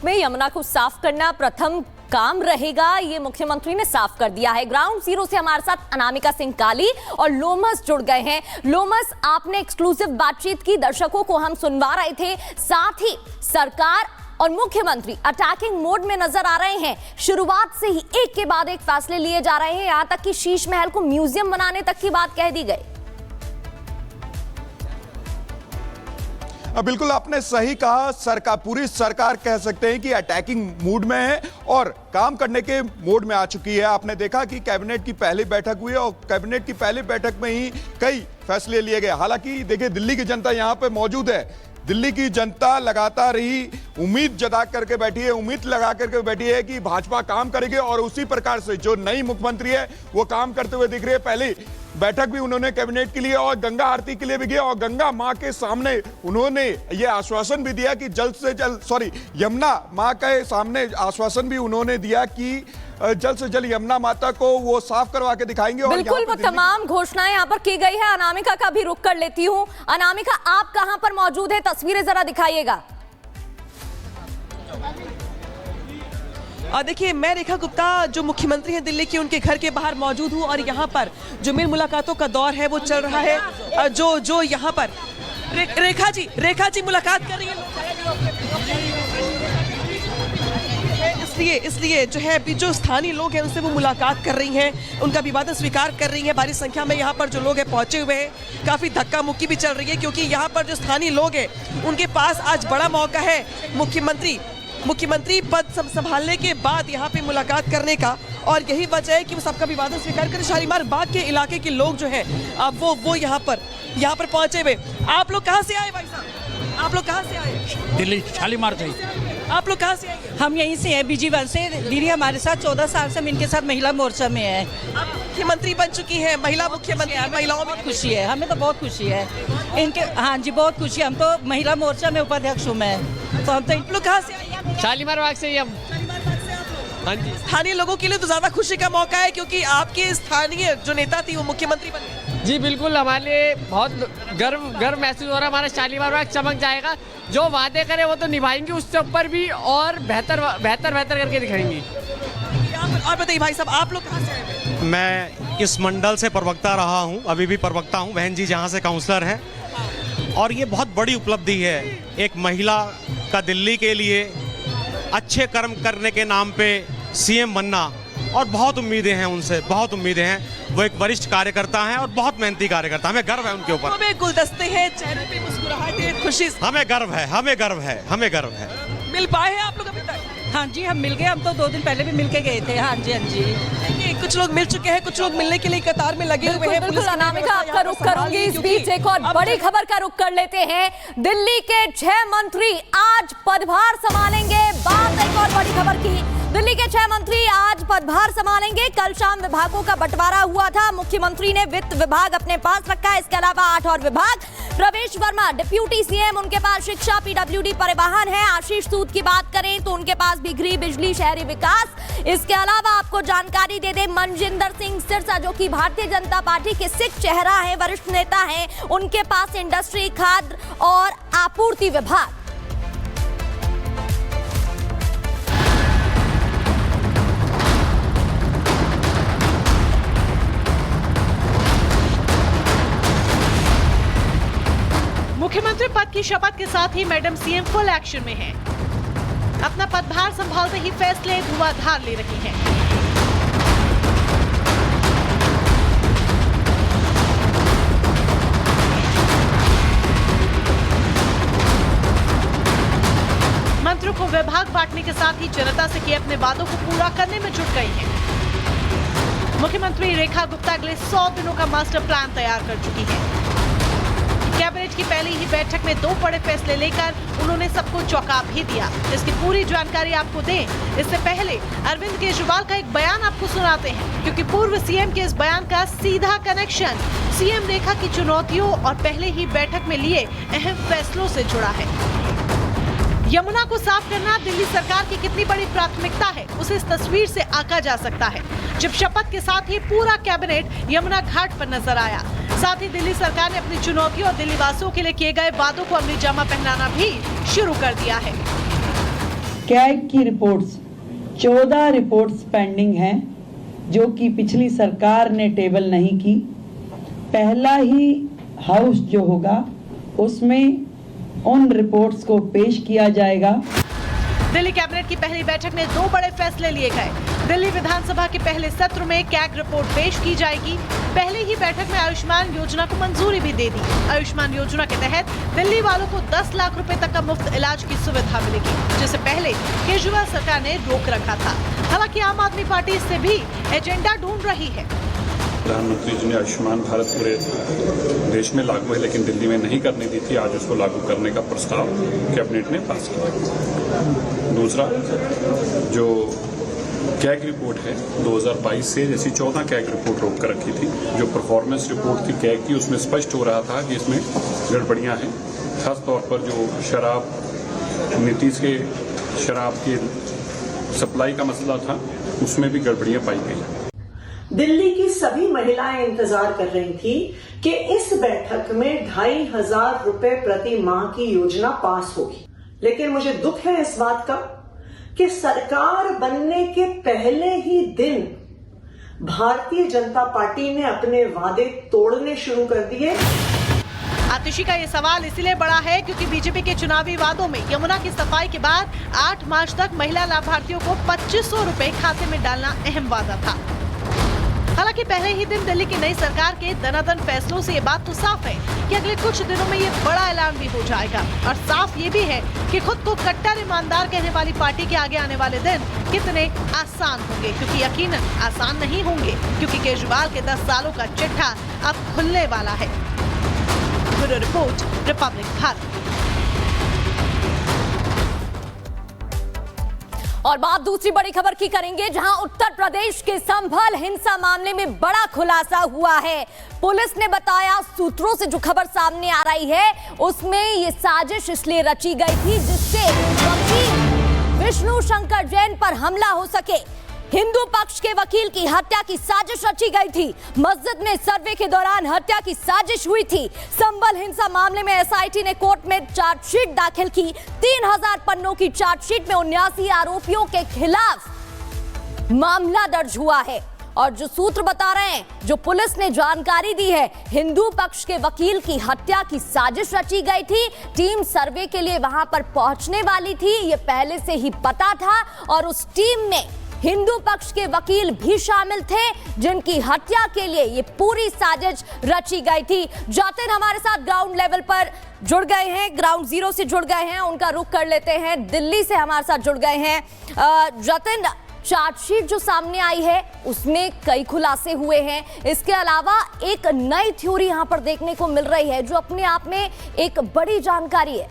में यमुना को साफ करना प्रथम काम रहेगा, ये मुख्यमंत्री ने साफ कर दिया है। ग्राउंड जीरो से हमारे साथ अनामिका सिंह काली और लोमस जुड़ गए हैं। लोमस, आपने एक्सक्लूसिव बातचीत की, दर्शकों को हम सुनवा रहे थे, साथ ही सरकार और मुख्यमंत्री अटैकिंग मोड में नजर आ रहे हैं। शुरुआत से ही एक के बाद एक फैसले लिए जा रहे हैं, यहां तक कि शीश महल को म्यूजियम बनाने तक की बात कह दी गई। बिल्कुल आपने सही कहा, सरकार, पूरी सरकार कह सकते हैं कि अटैकिंग मूड में है और काम करने के मोड में आ चुकी है। आपने देखा कि कैबिनेट की पहली बैठक हुई और कैबिनेट की पहली बैठक में ही कई फैसले लिए गए। हालांकि देखिए, दिल्ली की जनता यहां पे मौजूद है, दिल्ली की जनता लगातार ही उम्मीद जता करके बैठी है, उम्मीद लगा करके बैठी है कि भाजपा काम करेगी और उसी प्रकार से जो नई मुख्यमंत्री है वो काम करते हुए दिख रही है। पहली बैठक भी उन्होंने कैबिनेट के लिए और गंगा आरती के लिए भी किया और गंगा मां के सामने उन्होंने ये आश्वासन भी दिया कि जल्द से जल्द यमुना मां के सामने आश्वासन भी उन्होंने दिया कि जल्द से जल्द यमुना माता को वो साफ करवा के दिखाएंगे। और बिल्कुल, वो तमाम घोषणाएं यहाँ पर की गई है। अनामिका का भी रुख कर लेती हूँ। अनामिका, आप कहां पर मौजूद है, तस्वीरें जरा दिखाइएगा। देखिए, मैं रेखा गुप्ता जो मुख्यमंत्री हैं दिल्ली की, उनके घर के बाहर मौजूद हूँ और यहाँ पर जो मिल मुलाकातों का दौर है वो चल रहा है। जो यहाँ पर रेखा जी मुलाकात कर रही है। इसलिए जो है अभी जो स्थानीय लोग हैं उनसे वो मुलाकात कर रही हैं, उनका विवाद स्वीकार कर रही हैं। भारी संख्या में यहाँ पर जो लोग हैं पहुंचे हुए हैं, काफी धक्का मुक्की भी चल रही है क्योंकि यहाँ पर जो स्थानीय लोग हैं उनके पास आज बड़ा मौका है मुख्यमंत्री पद संभालने के बाद यहाँ पे मुलाकात करने का, और यही वजह है कि वो सबका विवाद स्वीकार करें। शालीमार बाग के इलाके के लोग जो है अब वो यहाँ पर पहुंचे हुए। आप लोग कहाँ से आए भाई साहब? आप लोग कहाँ से आए? दिल्ली शालीमार से। आप लोग कहाँ से आए? हम यहीं से हैं, बीजीवन से। दीदी हमारे साथ 14 साल से हम इनके साथ महिला मोर्चा में है। आप मुख्यमंत्री बन चुकी है, महिला मुख्यमंत्री, महिलाओं में खुशी है, हमें तो बहुत खुशी है इनके। हाँ जी, बहुत खुशी। हम तो महिला मोर्चा में उपाध्यक्ष हूँ मैं। तो हम तो लोग कहाँ से आए? शालीमार बाग से ही हम। हाँ जी, स्थानीय लोगों के लिए तो ज्यादा खुशी का मौका है क्योंकि आपके स्थानीय जो नेता थी वो मुख्यमंत्री बन गए। जी बिल्कुल, हमारे लिए बहुत गर्व महसूस हो रहा है। हमारा शालीमार बाग चमक जाएगा, जो वादे करे वो तो निभाएंगे, उससे ऊपर भी और बेहतर करके दिखाएंगे। और बताइए भाई साहब, आप लोग कहाँ से आए? मैं इस मंडल से प्रवक्ता रहा हूँ, अभी भी प्रवक्ता हूँ। बहन जी जहाँ से काउंसलर हैं, और ये बहुत बड़ी उपलब्धि है एक महिला का दिल्ली के लिए अच्छे कर्म करने के नाम पे सीएम बनना, और बहुत उम्मीदें हैं उनसे, बहुत उम्मीदें हैं। वो एक वरिष्ठ कार्यकर्ता हैं और बहुत मेहनती कार्यकर्ता, हमें गर्व है उनके ऊपर। हमें गुलदस्ते हैं, चेहरे पे मुस्कुराहटें, खुशी। हमें गर्व है। मिल पाए हैं आप लोग अभी तक? हाँ जी, हम मिल गए। हम तो 2 दिन पहले भी मिल के गए थे। हाँ जी। कुछ लोग मिल चुके हैं, कुछ लोग मिलने के लिए कतार में लगे हुए हैं। बिल्कुल अनामिका, आपका रुख करूंगी। इस बीच एक और बड़ी खबर का रुख कर लेते हैं। दिल्ली के 6 मंत्री आज पदभार संभालेंगे। बात एक और बड़ी खबर की, दिल्ली के 6 मंत्री आज पदभार संभालेंगे। कल शाम विभागों का बंटवारा हुआ था, मुख्यमंत्री ने वित्त विभाग अपने पास रखा है, इसके अलावा 8 और विभाग। प्रवेश वर्मा डिप्यूटी सीएम, उनके पास शिक्षा, पीडब्ल्यूडी, परिवहन है। आशीष सूद की बात करें तो उनके पास भी गृह, बिजली, शहरी विकास। इसके अलावा आपको जानकारी दे दे, मनजिंदर सिंह सिरसा जो कि भारतीय जनता पार्टी के सिख चेहरा है, वरिष्ठ नेता है, उनके पास इंडस्ट्री, खाद्य और आपूर्ति विभाग। मुख्यमंत्री पद की शपथ के साथ ही मैडम सीएम फुल एक्शन में हैं। अपना पदभार संभालते ही फैसले धुआंधार ले रही हैं। मंत्रियों को विभाग बांटने के साथ ही जनता से किए अपने वादों को पूरा करने में जुट गई हैं। मुख्यमंत्री रेखा गुप्ता अगले 100 दिनों का मास्टर प्लान तैयार कर चुकी है। कैबिनेट की पहली ही बैठक में 2 बड़े फैसले लेकर उन्होंने सबको चौंका भी दिया। इसकी पूरी जानकारी आपको दें इससे पहले अरविंद केजरीवाल का एक बयान आपको सुनाते हैं, क्योंकि पूर्व सीएम के इस बयान का सीधा कनेक्शन सीएम रेखा की चुनौतियों और पहले ही बैठक में लिए अहम फैसलों से जुड़ा है। यमुना को साफ करना दिल्ली सरकार की कितनी बड़ी प्राथमिकता है, उसे इस तस्वीर से आंका जा सकता है, जब शपथ के साथ ही पूरा कैबिनेट यमुना घाट पर नजर आया। साथ ही दिल्ली सरकार ने अपनी चुनौतियों और दिल्ली वासियों के लिए किए गए वादों को अमली जामा पहनाना भी शुरू कर दिया है। कैग की रिपोर्ट्स 14 रिपोर्ट्स पेंडिंग हैं जो कि पिछली सरकार ने टेबल नहीं की। पहला ही हाउस जो होगा उसमें उन रिपोर्ट्स को पेश किया जाएगा। दिल्ली कैबिनेट की पहली बैठक में 2 बड़े फैसले लिए गए। दिल्ली विधानसभा के पहले सत्र में कैग रिपोर्ट पेश की जाएगी। पहली ही बैठक में आयुष्मान योजना को मंजूरी भी दे दी। आयुष्मान योजना के तहत दिल्ली वालों को 10 लाख रुपए तक का मुफ्त इलाज की सुविधा मिलेगी, जिसे पहले केजरीवाल सरकार ने रोक रखा था। हालांकि आम आदमी पार्टी इससे भी एजेंडा ढूंढ रही है। प्रधानमंत्री जी ने आयुष्मान भारत पूरे देश में लागू है, लेकिन दिल्ली में नहीं करने दी थी। आज उसको लागू करने का प्रस्ताव कैबिनेट ने पास किया। दूसरा, जो कैग रिपोर्ट है 2022 से जैसी 14 कैग रिपोर्ट रोक कर रखी थी। जो परफॉर्मेंस रिपोर्ट थी कैग की, उसमें स्पष्ट हो रहा था कि इसमें गड़बड़ियां हैं। खासतौर पर जो शराब, नीतीश के शराब की सप्लाई का मसला था, उसमें भी गड़बड़ियां पाई गई। दिल्ली की सभी महिलाएं इंतजार कर रही थी कि इस बैठक में 2,500 रुपए प्रति माह की योजना पास होगी, लेकिन मुझे दुख है इस बात का कि सरकार बनने के पहले ही दिन भारतीय जनता पार्टी ने अपने वादे तोड़ने शुरू कर दिए। आतिशी का ये सवाल इसलिए बड़ा है क्योंकि बीजेपी के चुनावी वादों में यमुना की सफाई के बाद 8 मार्च तक महिला लाभार्थियों को 2500 रुपए खाते में डालना अहम वादा था। हालांकि पहले ही दिन दिल्ली की नई सरकार के दनादन फैसलों से ये बात तो साफ है कि अगले कुछ दिनों में ये बड़ा ऐलान भी हो जाएगा। और साफ ये भी है कि खुद को कट्टर ईमानदार कहने वाली पार्टी के आगे आने वाले दिन कितने आसान होंगे, क्योंकि यकीनन आसान नहीं होंगे, क्योंकि केजरीवाल के 10 सालों का चिट्ठा अब खुलने वाला है। Bureau report, Republic Bharat. और बात दूसरी बड़ी खबर की करेंगे, जहां उत्तर प्रदेश के संभल हिंसा मामले में बड़ा खुलासा हुआ है। पुलिस ने बताया, सूत्रों से जो खबर सामने आ रही है उसमें ये साजिश इसलिए रची गई थी जिससे वकील विष्णु शंकर जैन पर हमला हो सके। हिंदू पक्ष के वकील की हत्या की साजिश रची गई थी। मस्जिद में सर्वे के दौरान हत्या की साजिश हुई थी। संभल हिंसा मामले में एसआईटी ने कोर्ट में चार्जशीट दाखिल की। 3000 पन्नों की चार्जशीट में 79 आरोपियों के खिलाफ मामला दर्ज हुआ है। और जो सूत्र बता रहे हैं, जो पुलिस ने जानकारी दी है, हिंदू पक्ष के वकील की हत्या की साजिश रची गई थी। टीम सर्वे के लिए वहां पर पहुंचने वाली थी, ये पहले से ही पता था। और उस टीम में हिंदू पक्ष के वकील भी शामिल थे, जिनकी हत्या के लिए ये पूरी साजिश रची गई थी। जतिन हमारे साथ ग्राउंड लेवल पर जुड़ गए हैं, ग्राउंड जीरो से जुड़ गए हैं, उनका रुख कर लेते हैं। दिल्ली से हमारे साथ जुड़ गए हैं जतिन। चार्जशीट जो सामने आई है उसमें कई खुलासे हुए हैं। इसके अलावा एक नई थ्योरी यहां पर देखने को मिल रही है, जो अपने आप में एक बड़ी जानकारी है।